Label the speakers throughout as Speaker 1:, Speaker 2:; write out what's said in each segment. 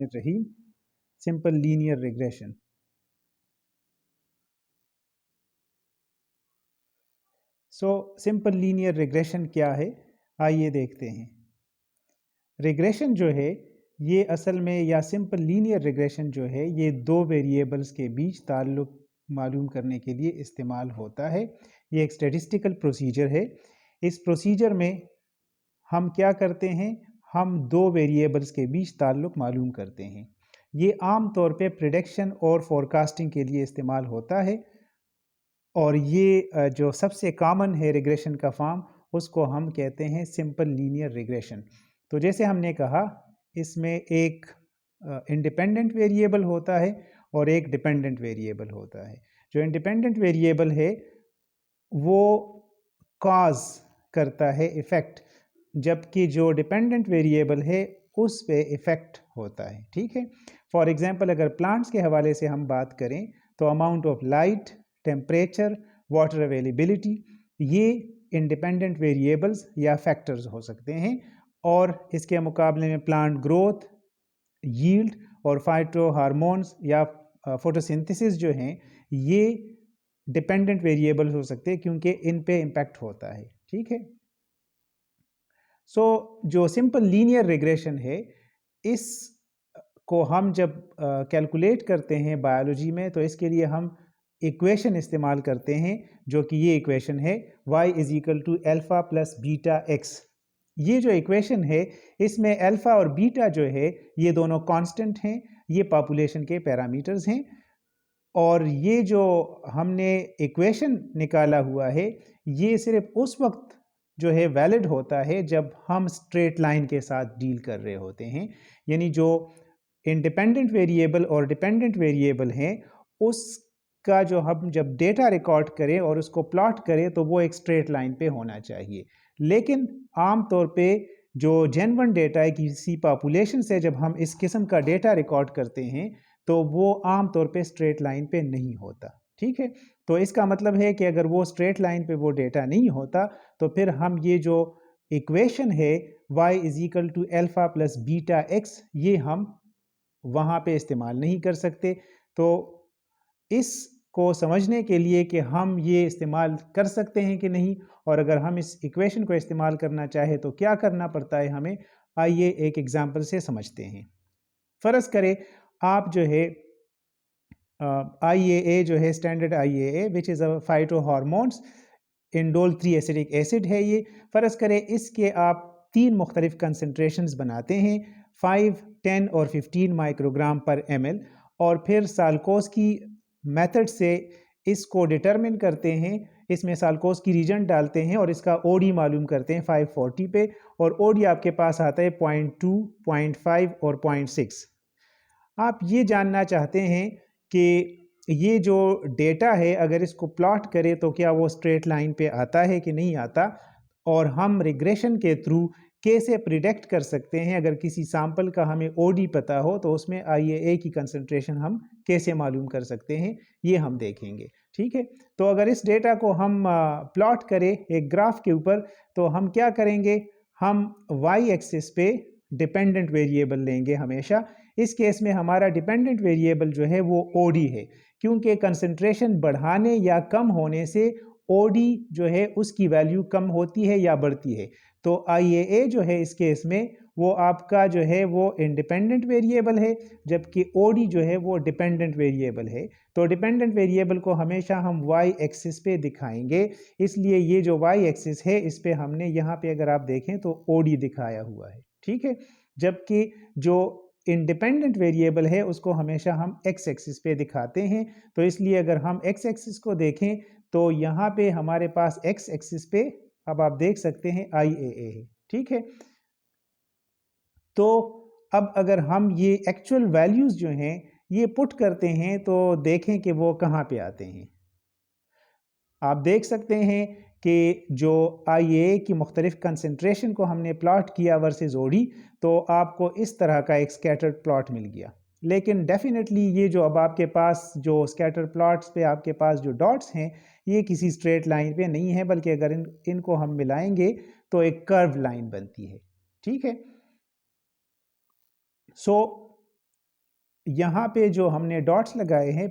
Speaker 1: रहीम simple linear regression. Simple linear regression क्या है, आइए देखते हैं। रिग्रेशन जो है ये असल में, या सिंपल लीनियर रिग्रेशन जो है, ये दो वेरिएबल्स के बीच ताल्लुक मालूम करने के लिए इस्तेमाल होता है। ये एक स्टैटिस्टिकल प्रोसीजर है। इस प्रोसीजर में हम क्या करते हैं, हम दो वेरिएबल्स के बीच ताल्लुक मालूम करते हैं। ये आम तौर पे प्रिडिक्शन और फोरकास्टिंग के लिए इस्तेमाल होता है, और ये जो सबसे कॉमन है रिग्रेशन का फॉर्म, उसको हम कहते हैं सिंपल लीनियर रिग्रेशन। तो जैसे हमने कहा, इसमें एक इंडिपेंडेंट वेरिएबल होता है और एक डिपेंडेंट वेरिएबल होता है। जो इंडिपेंडेंट वेरिएबल है वो कॉज करता है इफेक्ट, जबकि जो डिपेंडेंट वेरिएबल है उस पे इफेक्ट होता है। ठीक है, फॉर एग्जांपल अगर प्लांट्स के हवाले से हम बात करें तो amount of light, temperature, water availability, ये इंडिपेंडेंट वेरिएबल्स या फैक्टर्स हो सकते हैं। और इसके मुकाबले में प्लांट ग्रोथ, यील्ड और फाइटो हार्मोन्स या फोटोसिंथेसिस जो हैं, ये डिपेंडेंट वेरिएबल्स हो सकते हैं क्योंकि इन पे इम्पैक्ट होता है। ठीक है, जो सिंपल लीनियर रिग्रेशन है, इस को हम जब कैलकुलेट करते हैं बायोलॉजी में, तो इसके लिए हम इक्वेशन इस्तेमाल करते हैं, जो कि ये इक्वेशन है y = alpha plus beta x। ये जो इक्वेशन है, इसमें अल्फा और बीटा जो है ये दोनों कांस्टेंट हैं, ये पॉपुलेशन के पैरामीटर्स हैं। और ये जो हमने इक्वेशन निकाला हुआ है, ये सिर्फ उस वक्त जो है वैलिड होता है जब हम स्ट्रेट लाइन के साथ डील कर रहे होते हैं। यानी जो इंडिपेंडेंट वेरिएबल और डिपेंडेंट वेरिएबल हैं, उसका जो हम जब डेटा रिकॉर्ड करें और उसको प्लॉट करें तो वो एक स्ट्रेट लाइन पे होना चाहिए। लेकिन आम तौर पे जो जेन्युइन डेटा है, किसी पॉपुलेशन से जब हम इस किस्म का डेटा रिकॉर्ड करते हैं तो वो आम तौर पे स्ट्रेट लाइन पे नहीं होता। ठीक है, तो इसका मतलब है कि अगर वो स्ट्रेट लाइन पे वो डेटा नहीं होता तो फिर हम ये जो इक्वेशन है y = alpha plus beta x, ये हम वहाँ पे इस्तेमाल नहीं कर सकते। तो इसको समझने के लिए कि हम ये इस्तेमाल कर सकते हैं कि नहीं, और अगर हम इस इक्वेशन को इस्तेमाल करना चाहे तो क्या करना पड़ता है हमें, आइए एक एग्जांपल से समझते हैं। फ़र्ज़ करें आप जो है IAA जो है, standard IAA which is a phyto hormones, indole 3 acidic acid है ये। फ़र्ज़ करें इसके आप 3 मुख्तलिफ कंसनट्रेशंस बनाते हैं, 5, 10 और 15 माइक्रोग्राम पर ml, और फिर साल्कोस की मेथड से इसको डिटरमिन करते हैं। इसमें साल्कोस की रीजन डालते हैं और इसका OD मालूम करते हैं 540 पे, और OD आपके पास आता है 0.2, 0.5 और 0.6। आप ये जानना चाहते हैं कि ये जो डेटा है अगर इसको प्लॉट करें तो क्या वो स्ट्रेट लाइन पे आता है कि नहीं आता, और हम रिग्रेशन के थ्रू कैसे प्रिडिक्ट कर सकते हैं। अगर किसी सैंपल का हमें OD पता हो तो उसमें IAA की कंसंट्रेशन हम कैसे मालूम कर सकते हैं, ये हम देखेंगे। ठीक है, तो अगर इस डेटा को हम प्लॉट करें एक ग्राफ के ऊपर, तो हम क्या करेंगे, हम y एक्सिस पे डिपेंडेंट वेरिएबल लेंगे हमेशा। इस केस में हमारा डिपेंडेंट वेरिएबल जो है वो OD है, क्योंकि कंसंट्रेशन बढ़ाने या कम होने से OD जो है उसकी वैल्यू कम होती है या बढ़ती है। तो IAA जो है इस केस में वो आपका जो है वो इंडिपेंडेंट वेरिएबल है, जबकि OD जो है वो डिपेंडेंट वेरिएबल है। तो डिपेंडेंट वेरिएबल को हमेशा हम y एक्सिस पे दिखाएंगे, इसलिए ये जो y एक्सिस है इस पे हमने यहाँ पे अगर आप देखें तो OD दिखाया हुआ है। ठीक है, जबकि जो इंडिपेंडेंट वेरिएबल है उसको हमेशा हम x एक्सिस पे दिखाते हैं। तो इसलिए अगर हम x एक्सिस को देखें तो यहाँ पे हमारे पास x एक्सिस पे अब आप देख सकते हैं IAA है। ठीक है, तो अब अगर हम ये एक्चुअल वैल्यूज जो हैं ये पुट करते हैं तो देखें कि वो कहाँ पे आते हैं। आप देख सकते हैं कि जो IAA की मुख्तलिफ कंसंट्रेशन को हमने प्लॉट किया वर्सेस OD, तो आपको इस तरह का एक स्कैटर्ड प्लॉट मिल गया। लेकिन डेफिनेटली ये जो अब आपके पास जो स्कैटर प्लॉट्स पे आपके पास जो डॉट्स हैं, ये किसी स्ट्रेट लाइन पे नहीं है, बल्कि अगर इनको हम मिलाएंगे तो एक कर्व लाइन बनती है। ठीक है, सो यहाँ पे जो हमने डॉट्स लगाए हैं,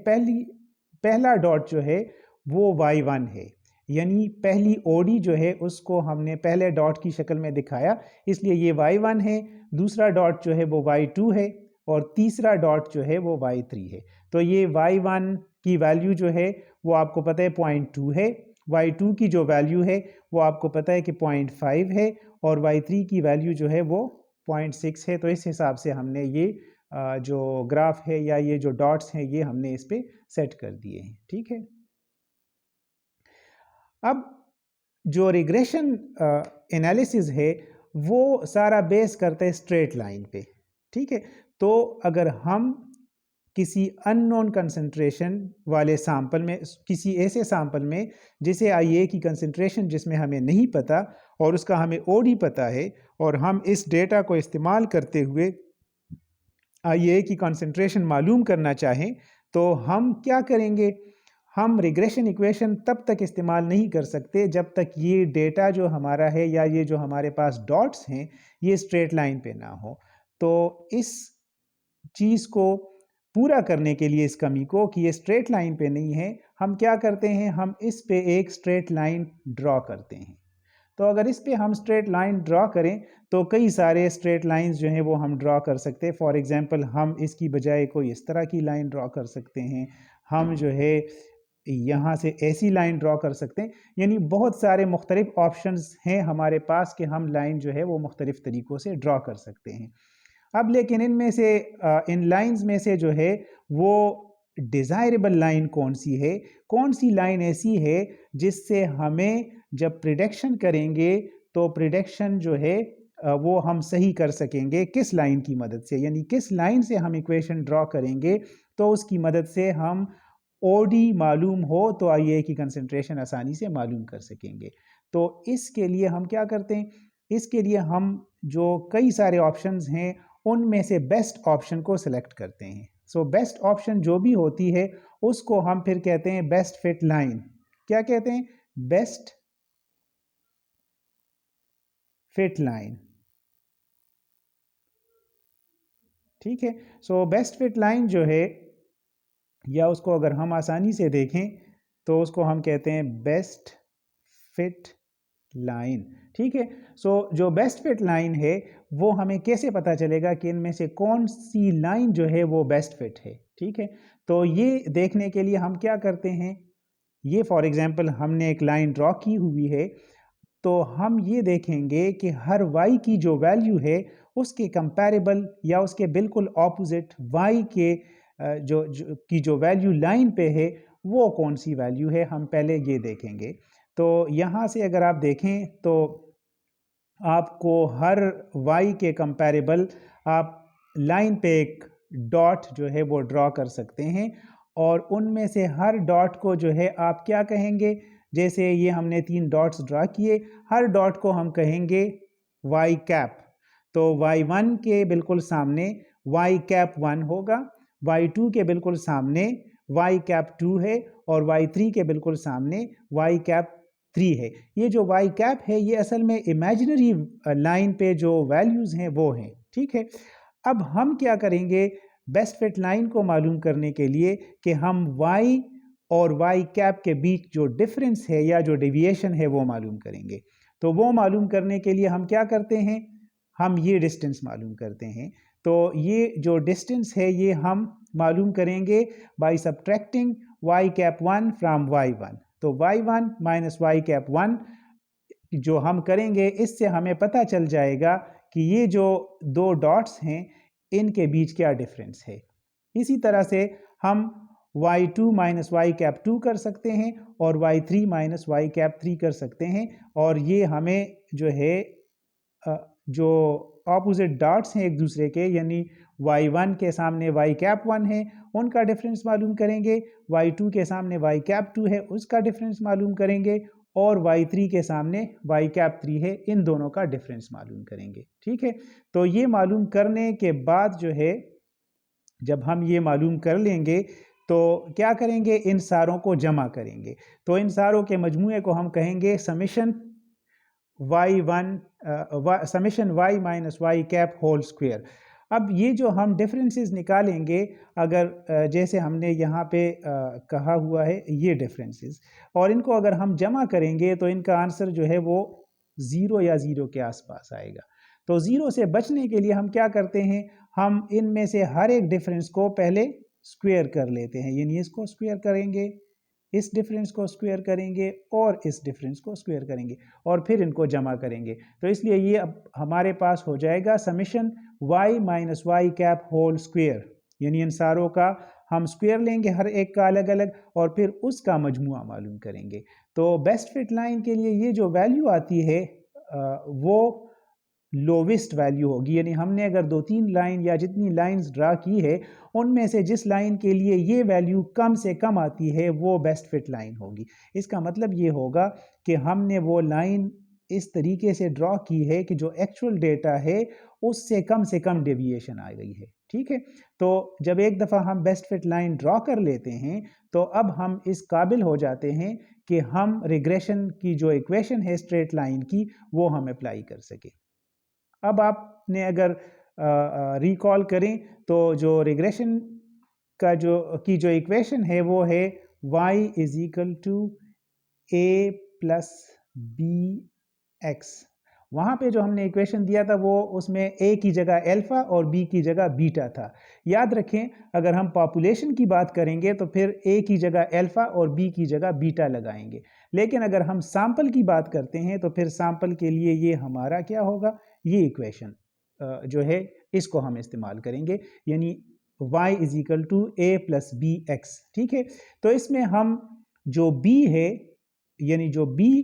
Speaker 1: पहला डॉट जो है वो y1 है, यानी पहली ओडी जो है उसको हमने पहले डॉट की शक्ल में दिखाया, इसलिए ये y1 है। दूसरा डॉट जो है वो y2 है और तीसरा डॉट जो है वो y3 है। तो ये y1 की वैल्यू जो है वो आपको पता है 0.2 है, y2 की जो वैल्यू है वो आपको पता है कि 0.5 है और y3 की वैल्यू जो है वो 0.6 है। तो इस हिसाब से हमने ये जो ग्राफ है या ये जो डॉट्स हैं ये हमने इस पे सेट कर दिए हैं। ठीक है, अब जो रिग्रेशन एनालिसिस है वो सारा बेस करता है स्ट्रेट लाइन पे। ठीक है, तो अगर हम किसी अननोन कंसंट्रेशन वाले सैंपल में, किसी ऐसे सैंपल में जिसे IA की कंसंट्रेशन जिसमें हमें नहीं पता और उसका हमें OD पता है, और हम इस डेटा को इस्तेमाल करते हुए IA की कंसंट्रेशन मालूम करना चाहें, तो हम क्या करेंगे? हम रिग्रेशन इक्वेशन तब तक इस्तेमाल नहीं कर सकते जब तक ये डेटा जो हमारा है या ये जो हमारे पास डॉट्स हैं ये स्ट्रेट लाइन पे ना हो। तो इस चीज़ को पूरा करने के लिए, इस कमी को कि ये स्ट्रेट लाइन पे नहीं है, हम क्या करते हैं? हम इस पे एक स्ट्रेट लाइन ड्रॉ करते हैं। तो अगर इस पे हम स्ट्रेट लाइन ड्रॉ करें तो कई सारे स्ट्रेट लाइंस जो हैं वो हम ड्रॉ कर सकते हैं। फॉर एग्जांपल हम इसकी बजाय कोई इस तरह की लाइन ड्रॉ कर सकते हैं, हम जो है यहाँ से ऐसी लाइन ड्रॉ कर सकते हैं, यानी बहुत सारे मुख्तलिफ ऑप्शंस हैं हमारे पास कि हम लाइन जो है वो मुख्तलिफ तरीक़ों से ड्रॉ कर सकते हैं। अब लेकिन इनमें से इन लाइंस में से जो है वो डिज़ायरेबल लाइन कौन सी है? कौन सी लाइन ऐसी है जिससे हमें जब प्रिडिक्शन करेंगे तो प्रिडिक्शन जो है वो हम सही कर सकेंगे? किस लाइन की मदद से, यानी किस लाइन से हम इक्वेशन ड्रॉ करेंगे तो उसकी मदद से हम OD मालूम हो तो IA की कंसंट्रेशन आसानी से मालूम कर सकेंगे। तो इसके लिए हम क्या करते हैं? इसके लिए हम जो कई सारे ऑप्शंस हैं उनमें से बेस्ट ऑप्शन को सिलेक्ट करते हैं। सो बेस्ट ऑप्शन जो भी होती है उसको हम फिर कहते हैं बेस्ट फिट लाइन। क्या कहते हैं? Best fit line. ठीक है, सो बेस्ट फिट लाइन जो है, या उसको अगर हम आसानी से देखें तो उसको हम कहते हैं बेस्ट फिट लाइन। ठीक है, सो जो बेस्ट फिट लाइन है वो हमें कैसे पता चलेगा कि इनमें से कौन सी लाइन जो है वो बेस्ट फिट है? ठीक है, तो ये देखने के लिए हम क्या करते हैं, ये फॉर एग्जांपल हमने एक लाइन ड्रॉ की हुई है, तो हम ये देखेंगे कि हर y की जो वैल्यू है उसके कंपैरेबल या उसके बिल्कुल ऑपोजिट y के जो वैल्यू लाइन पे है वो कौन सी वैल्यू है, हम पहले ये देखेंगे। तो यहाँ से अगर आप देखें तो आपको हर y के कंपैरेबल आप लाइन पे एक डॉट जो है वो ड्रॉ कर सकते हैं, और उनमें से हर डॉट को जो है आप क्या कहेंगे? जैसे ये हमने 3 डॉट्स ड्रॉ किए, हर डॉट को हम कहेंगे y कैप। तो y1 के बिल्कुल सामने y कैप 1 होगा, y2 के बिल्कुल सामने y कैप 2 है और y3 के बिल्कुल सामने y कैप 3 है। ये जो y कैप है ये असल में इमेजिनरी लाइन पे जो वैल्यूज़ हैं वो हैं। ठीक है, अब हम क्या करेंगे बेस्ट फिट लाइन को मालूम करने के लिए कि हम y और y कैप के बीच जो डिफरेंस है या जो डेविएशन है वो मालूम करेंगे। तो वो मालूम करने के लिए हम क्या करते हैं? हम ये डिस्टेंस मालूम करते हैं। तो ये जो डिस्टेंस है ये हम मालूम करेंगे by subtracting y cap 1 from y1। तो y1 माइनस y कैप 1 जो हम करेंगे इससे हमें पता चल जाएगा कि ये जो दो डॉट्स हैं इनके बीच क्या डिफरेंस है। इसी तरह से हम y2 माइनस y कैप 2 कर सकते हैं और y3 माइनस y कैप 3 कर सकते हैं, और ये हमें जो है जो ऑपोजिट डॉट्स हैं एक दूसरे के, यानी y1 के सामने y कैप 1 है उनका डिफरेंस मालूम करेंगे, y2 के सामने y कैप 2 है उसका डिफरेंस मालूम करेंगे, और y3 के सामने y कैप 3 है, इन दोनों का डिफरेंस मालूम करेंगे। ठीक है, तो ये मालूम करने के बाद जो है, जब हम ये मालूम कर लेंगे तो क्या करेंगे? इन सारों को जमा करेंगे। तो इन सारों के मजमूए को हम कहेंगे summation y1 summation y minus y cap whole square. अब ये जो हम डिफरेंसेस निकालेंगे, अगर जैसे हमने यहाँ पे कहा हुआ है ये डिफरेंसेस, और इनको अगर हम जमा करेंगे तो इनका आंसर जो है वो 0 या 0 के आसपास आएगा। तो 0 से बचने के लिए हम क्या करते हैं, हम इनमें से हर एक डिफरेंस को पहले स्क्वायर कर लेते हैं, यानी इसको स्क्वायर करेंगे, इस डिफरेंस को स्क्वायर करेंगे और इस डिफरेंस को स्क्वायर करेंगे और फिर इनको जमा करेंगे। तो इसलिए ये अब हमारे पास हो जाएगा summation y minus y cap whole square, यानी इन सारों का हम स्क्वायर लेंगे हर एक का अलग अलग और फिर उसका मजमुआ मालूम करेंगे। तो बेस्ट फिट लाइन के लिए ये जो वैल्यू आती है वो लोवेस्ट वैल्यू होगी, यानी हमने अगर 2-3 लाइन या जितनी लाइंस ड्रा की है उनमें से जिस लाइन के लिए ये वैल्यू कम से कम आती है वो बेस्ट फिट लाइन होगी। इसका मतलब ये होगा कि हमने वो लाइन इस तरीके से ड्रॉ की है कि जो एक्चुअल डेटा है उससे कम डेविएशन आ गई है। ठीक है, तो जब एक दफ़ा हम बेस्ट फिट लाइन ड्रॉ कर लेते हैं तो अब हम इस काबिल हो जाते हैं कि हम रिग्रेशन की जो इक्वेशन है स्ट्रेट लाइन की वो हम अप्लाई कर सकें। अब आपने अगर रिकॉल करें तो जो रिग्रेशन का जो इक्वेशन है वो है y is equal to a plus b x. वहाँ पे जो हमने इक्वेशन दिया था वो उसमें a की जगह अल्फा और b की जगह बीटा था। याद रखें अगर हम पॉपुलेशन की बात करेंगे तो फिर a की जगह अल्फा और b की जगह बीटा लगाएंगे, लेकिन अगर हम सैंपल की बात करते हैं तो फिर सैंपल के लिए ये हमारा क्या होगा, ये इक्वेशन जो है इसको हम इस्तेमाल करेंगे, यानी y is equal to a plus b x. ठीक है, तो इसमें हम जो b है यानी जो b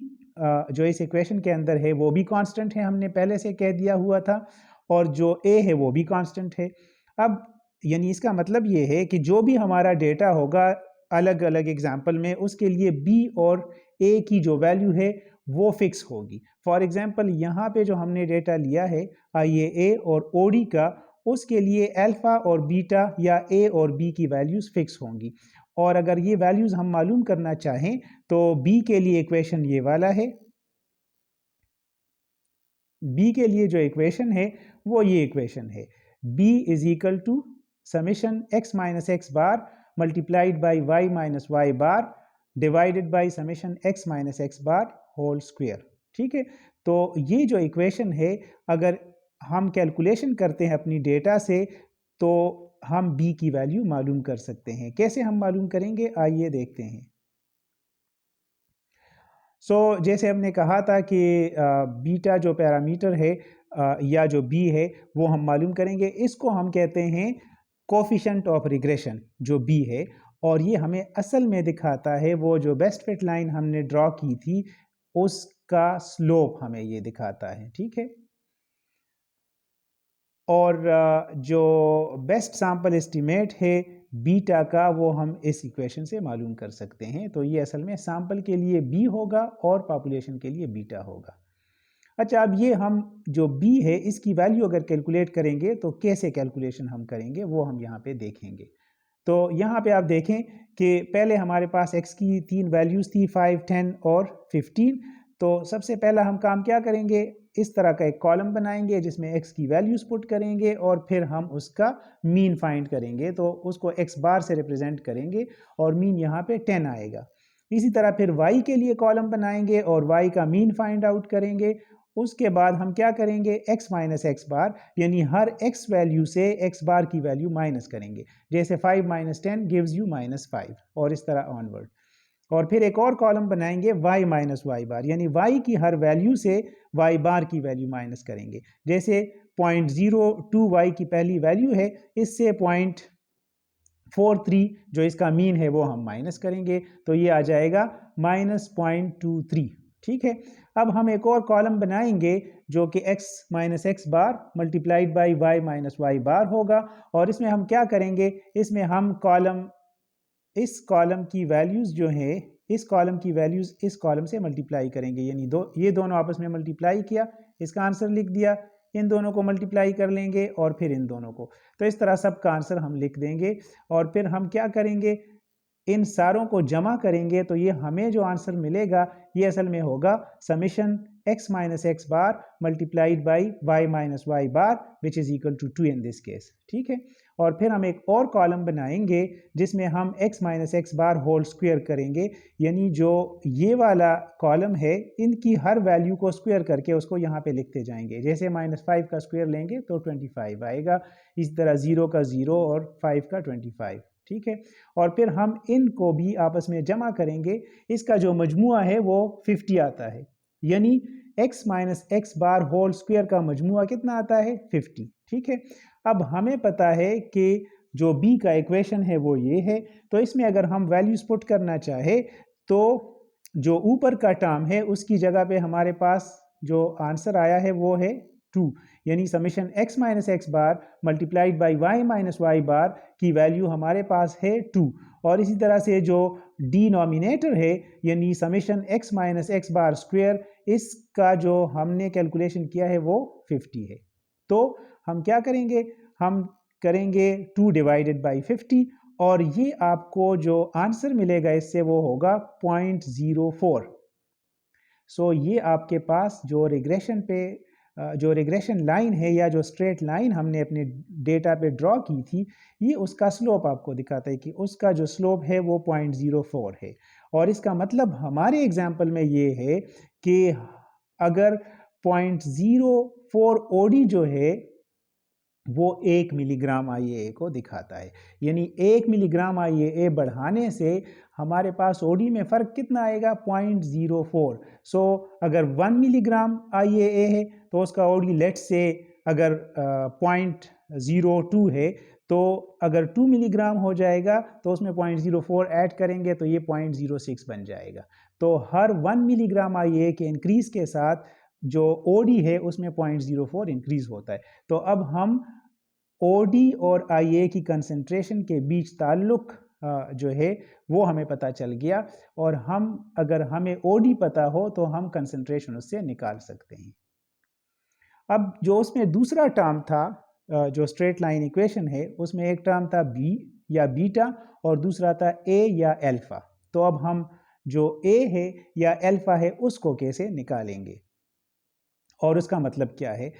Speaker 1: जो इस इक्वेशन के अंदर है वो भी कांस्टेंट है, हमने पहले से कह दिया हुआ था, और जो a है वो भी कांस्टेंट है। अब यानी इसका मतलब ये है कि जो भी हमारा डेटा होगा अलग अलग एग्जाम्पल में उसके लिए b और a की जो वैल्यू है वो फिक्स होगी। फॉर एग्जाम्पल यहाँ पे जो हमने डेटा लिया है IAA और OD का, उसके लिए अल्फा और बीटा या a और b की वैल्यूज फिक्स होंगी, और अगर ये वैल्यूज हम मालूम करना चाहें तो b के लिए इक्वेशन ये वाला है, b के लिए जो इक्वेशन है वो ये इक्वेशन है, b is equal to summation x minus x bar multiplied by y minus y bar divided by summation x minus x bar whole square. ठीक है, तो ये जो इक्वेशन है अगर हम कैलकुलेशन करते हैं अपनी डेटा से तो हम b की वैल्यू मालूम कर सकते हैं। कैसे हम मालूम करेंगे आइए देखते हैं। जैसे हमने कहा था कि बीटा जो पैरामीटर है या जो b है वो हम मालूम करेंगे, इसको हम कहते हैं कोफिशिएंट ऑफ रिग्रेशन जो b है, और ये हमें असल में दिखाता है वो जो बेस्ट फिट लाइन हमने ड्रॉ की थी उसका स्लोप हमें ये दिखाता है। ठीक है, और जो बेस्ट सैंपल एस्टीमेट है बीटा का वो हम इस इक्वेशन से मालूम कर सकते हैं। तो ये असल में सैंपल के लिए b होगा और पॉपुलेशन के लिए बीटा होगा। अच्छा, अब ये हम जो b है इसकी वैल्यू अगर कैलकुलेट करेंगे तो कैसे कैलकुलेशन हम करेंगे वो हम यहाँ पे देखेंगे। तो यहाँ पे आप देखें कि पहले हमारे पास x की 3 वैल्यूज़ थी 5, 10 और 15। तो सबसे पहला हम काम क्या करेंगे, इस तरह का एक कॉलम बनाएंगे जिसमें x की वैल्यूज़ पुट करेंगे और फिर हम उसका मीन फाइंड करेंगे, तो उसको x बार से रिप्रेजेंट करेंगे और मीन यहाँ पे 10 आएगा। इसी तरह फिर y के लिए कॉलम बनाएंगे और y का मीन फाइंड आउट करेंगे। उसके बाद हम क्या करेंगे, x माइनस एक्स बार, यानी हर x वैल्यू से x बार की वैल्यू माइनस करेंगे, जैसे 5 माइनस 10 गिव्स यू -5 और इस तरह ऑनवर्ड। और फिर एक और कॉलम बनाएंगे y माइनस वाई बार, यानी y की हर वैल्यू से y बार की वैल्यू माइनस करेंगे, जैसे 0.02y की पहली वैल्यू है इससे 0.43 जो इसका मीन है वो हम माइनस करेंगे, तो ये आ जाएगा -0.23। ठीक है, अब हम एक और कॉलम बनाएंगे जो कि x minus x bar multiplied by y minus y bar होगा, और इसमें हम क्या करेंगे, इसमें हम इस कॉलम की वैल्यूज़ जो है इस कॉलम की वैल्यूज़ इस कॉलम से मल्टीप्लाई करेंगे, यानी ये दोनों आपस में मल्टीप्लाई किया, इसका आंसर लिख दिया, इन दोनों को मल्टीप्लाई कर लेंगे और फिर इन दोनों को, तो इस तरह सब का आंसर हम लिख देंगे। और फिर हम क्या करेंगे, इन सारों को जमा करेंगे तो ये हमें जो आंसर मिलेगा ये असल में होगा summation x minus x bar multiplied by y minus y bar which is equal to 2 in this case, ठीक है। और फिर हम एक और कॉलम बनाएंगे जिसमें हम x minus x bar whole square करेंगे, यानी जो ये वाला कॉलम है इनकी हर वैल्यू को स्क्वायर करके उसको यहाँ पे लिखते जाएंगे। जैसे -5 का स्क्वायर लेंगे तो 25 आएगा, इस तरह 0 का 0 और 5 का 25, ठीक है। और फिर हम इनको भी आपस में जमा करेंगे, इसका जो मजमुआ है वो 50 आता है, यानी x minus x bar whole square का मजमुआ कितना आता है 50, ठीक है। अब हमें पता है कि जो b का इक्वेशन है वो ये है, तो इसमें अगर हम वैल्यूज पुट करना चाहे तो जो ऊपर का टर्म है उसकी जगह पे हमारे पास जो आंसर आया है वो है 2, यानी summation x minus x bar multiplied by y minus y bar की वैल्यू हमारे पास है 2। और इसी तरह से जो डिनोमिनेटर है यानी summation x minus x bar square, इसका जो हमने कैलकुलेशन किया है वो 50 है। तो हम क्या करेंगे, हम करेंगे 2 डिवाइडेड बाई 50 और ये आपको जो आंसर मिलेगा इससे वो होगा 0.04। सो ये आपके पास जो रिग्रेशन लाइन है या जो स्ट्रेट लाइन हमने अपने डेटा पे ड्रॉ की थी, ये उसका स्लोप आपको दिखाता है कि उसका जो स्लोप है वो 0.04 है। और इसका मतलब हमारे एग्जाम्पल में ये है कि अगर 0.04 ओडी जो है वो 1 मिलीग्राम IAA को दिखाता है, यानी 1 मिलीग्राम IAA बढ़ाने से हमारे पास OD में फ़र्क कितना आएगा 0.04। सो अगर 1 मिलीग्राम IAA है तो उसका OD लेट से अगर 0.02 है, तो अगर 2 मिलीग्राम हो जाएगा तो उसमें 0.04 ऐड करेंगे तो ये 0.06 बन जाएगा। तो हर 1 मिलीग्राम IAA के इंक्रीज़ के साथ जो OD है उसमें 0.04 इंक्रीज़ होता है। तो अब हम OD और IA की कंसंट्रेशन के बीच ताल्लुक जो है वो हमें पता चल गया, और हम अगर हमें OD पता हो तो हम कंसंट्रेशन उससे निकाल सकते हैं। अब जो उसमें दूसरा टर्म था, जो स्ट्रेट लाइन इक्वेशन है, उसमें एक टर्म था B या बीटा और दूसरा था A या अल्फा। तो अब हम जो A है या अल्फा है उसको कैसे निकालेंगे और उसका मतलब क्या है।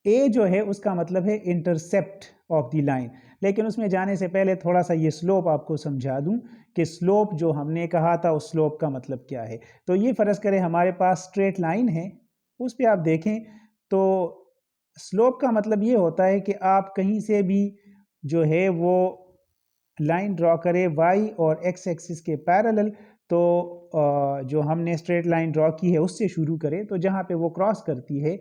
Speaker 1: ए जो है उसका मतलब है इंटरसेप्ट ऑफ द लाइन, लेकिन उसमें जाने से पहले थोड़ा सा ये स्लोप आपको समझा दूं कि स्लोप जो हमने कहा था उस स्लोप का मतलब क्या है। तो ये फ़र्ज़ करें हमारे पास स्ट्रेट लाइन है, उस पर आप देखें तो स्लोप का मतलब ये होता है कि आप कहीं से भी जो है वो लाइन ड्रॉ करें y और x एक्सिस के पैरेलल, तो जो हमने स्ट्रेट लाइन ड्रॉ की है उससे शुरू करें तो जहाँ पे वो क्रॉस करती है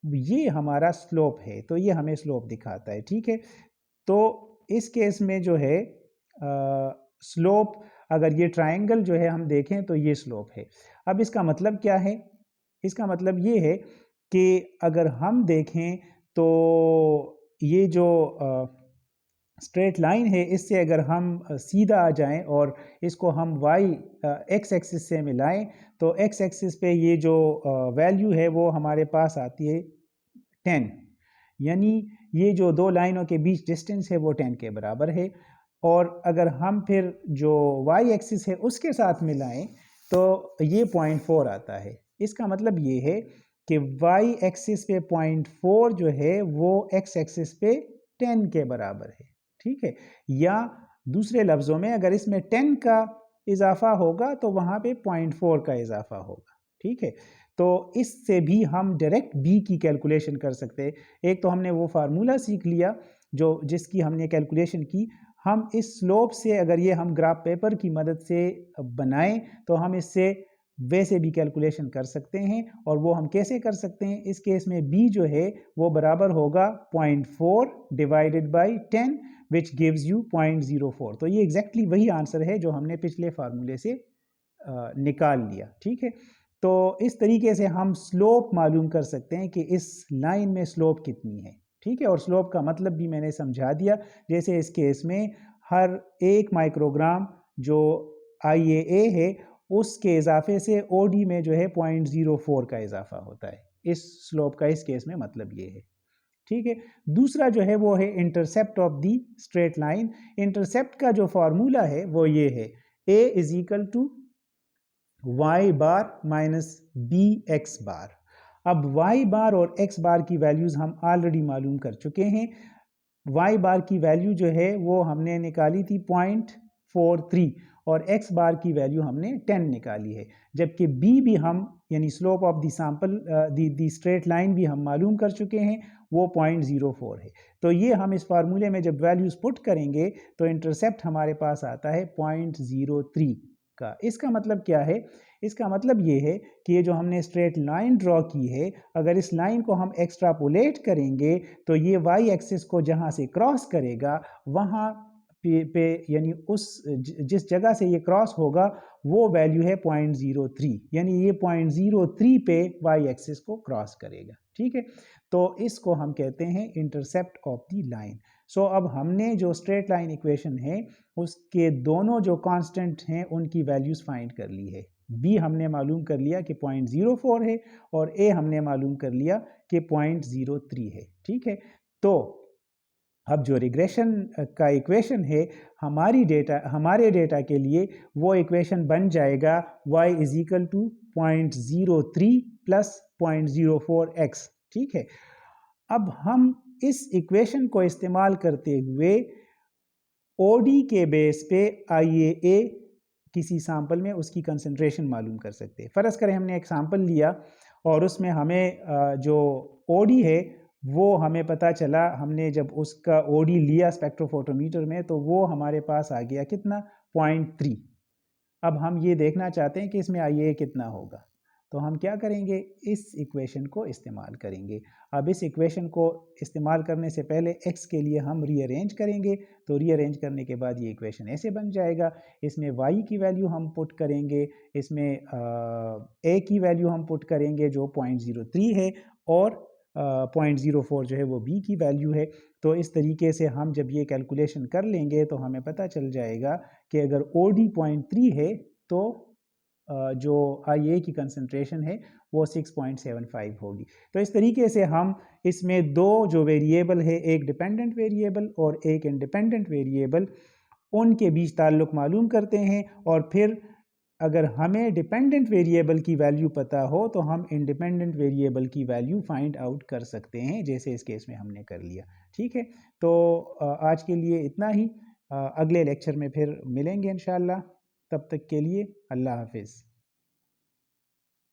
Speaker 1: ये हमारा स्लोप है, तो ये हमें स्लोप दिखाता है, ठीक है। तो इस केस में जो है स्लोप, अगर ये ट्रायंगल जो है हम देखें तो ये स्लोप है। अब इसका मतलब क्या है, इसका मतलब ये है कि अगर हम देखें तो ये जो स्ट्रेट लाइन है इससे अगर हम सीधा आ जाएं और इसको हम x एक्सिस से मिलाएं तो x एक्सिस पे ये जो वैल्यू है वो हमारे पास आती है 10, यानी ये जो दो लाइनों के बीच डिस्टेंस है वो 10 के बराबर है। और अगर हम फिर जो y एक्सिस है उसके साथ मिलाएं तो ये 0.4 आता है। इसका मतलब ये है कि y एक्सिस पे 0.4 जो है वो x एक्सिस पे 10 के बराबर है, ठीक है। या दूसरे लफ्ज़ों में अगर इसमें 10 का इजाफा होगा तो वहाँ पे 0.4 का इजाफा होगा, ठीक है। तो इससे भी हम डायरेक्ट b की कैलकुलेशन कर सकते हैं। एक तो हमने वो फार्मूला सीख लिया जो जिसकी हमने कैलकुलेशन की, हम इस स्लोप से अगर ये हम ग्राफ पेपर की मदद से बनाएं तो हम इससे वैसे भी कैलकुलेशन कर सकते हैं। और वो हम कैसे कर सकते हैं, इस केस में b जो है वो बराबर होगा 0.4 divided by 10 which gives you 0.04। तो ये एग्जैक्टली वही आंसर है जो हमने पिछले फार्मूले से निकाल लिया, ठीक है। तो इस तरीके से हम स्लोप मालूम कर सकते हैं कि इस लाइन में स्लोप कितनी है, ठीक है। और स्लोप का मतलब भी मैंने समझा दिया, जैसे इस केस में हर 1 माइक्रोग्राम जो IAA है उसके इजाफे से OD में जो है 0.04 का इजाफा होता है। इस स्लोप का इस केस में मतलब ये है, ठीक है। दूसरा जो है वो है intercept of the straight line. Intercept का जो फॉर्मूला है वो ये है, A is equal to y bar minus b x bar. अब y बार और x बार की वैल्यूज़ हम ऑलरेडी मालूम कर चुके हैं। y बार की वैल्यू जो है वो हमने निकाली थी 0.43 और x बार की वैल्यू हमने 10 निकाली है, जबकि b भी हम यानी slope of the sample the straight line भी हम मालूम कर चुके हैं, वो 0.04 है। तो ये हम इस फार्मूले में जब वैल्यूज़ पुट करेंगे तो इंटरसेप्ट हमारे पास आता है 0.03 का। इसका मतलब क्या है? इसका मतलब ये है कि ये जो हमने स्ट्रेट लाइन ड्रॉ की है, अगर इस लाइन को हम एक्स्ट्रापोलेट करेंगे तो ये वाई एक्सिस को जहाँ से क्रॉस करेगा वहाँ पे यानी उस जिस जगह से ये क्रॉस होगा वो वैल्यू है 0.03, यानी ये 0.03 पे वाई एक्सिस को क्रॉस करेगा। ठीक है, तो इसको हम कहते हैं इंटरसेप्ट ऑफ द लाइन। सो अब हमने जो स्ट्रेट लाइन इक्वेशन है उसके दोनों जो कांस्टेंट हैं उनकी वैल्यूज फाइंड कर ली है। बी हमने मालूम कर लिया कि 0.04 है और ए हमने मालूम कर लिया कि 0.03 है। ठीक है, तो अब जो रिग्रेशन का इक्वेशन है हमारे डेटा के लिए वो इक्वेशन बन जाएगा y is equal to 0.03 plus 0.04x। ठीक है, अब हम इस इक्वेशन को इस्तेमाल करते हुए ओडी के बेस पे IAA किसी सैंपल में उसकी कंसंट्रेशन मालूम कर सकते हैं। फ़र्ज़ करें हमने एक सैंपल लिया और उसमें हमें जो ओडी है वो हमें पता चला, हमने जब उसका ओडी लिया स्पेक्ट्रोफोटोमीटर में तो वो हमारे पास आ गया कितना 0.3। अब हम ये देखना चाहते हैं कि इसमें IAA कितना होगा, तो हम क्या करेंगे, इस इक्वेशन को इस्तेमाल करेंगे। अब इस इक्वेशन को इस्तेमाल करने से पहले x के लिए हम रीअरेंज करेंगे, तो रीअरेंज करने के बाद ये इक्वेशन ऐसे बन जाएगा। इसमें y की वैल्यू हम पुट करेंगे, इसमें a की वैल्यू हम पुट करेंगे जो 0.03 है और 0.04 जो है वो b की वैल्यू है। तो इस तरीके से हम जब ये कैलकुलेशन कर लेंगे तो हमें पता चल जाएगा कि अगर OD 0.3 है तो जो IA की कंसंट्रेशन है वो 6.75 होगी। तो इस तरीके से हम इसमें दो जो वेरिएबल है, एक डिपेंडेंट वेरिएबल और एक इंडिपेंडेंट वेरिएबल, उनके बीच ताल्लुक मालूम करते हैं और फिर अगर हमें डिपेंडेंट वेरिएबल की वैल्यू पता हो तो हम इंडिपेंडेंट वेरिएबल की वैल्यू फाइंड आउट कर सकते हैं, जैसे इस केस में हमने कर लिया। ठीक है, तो आज के लिए इतना ही। अगले लेक्चर में फिर मिलेंगे इंशाल्लाह। तब तक के लिए अल्लाह हाफिज़।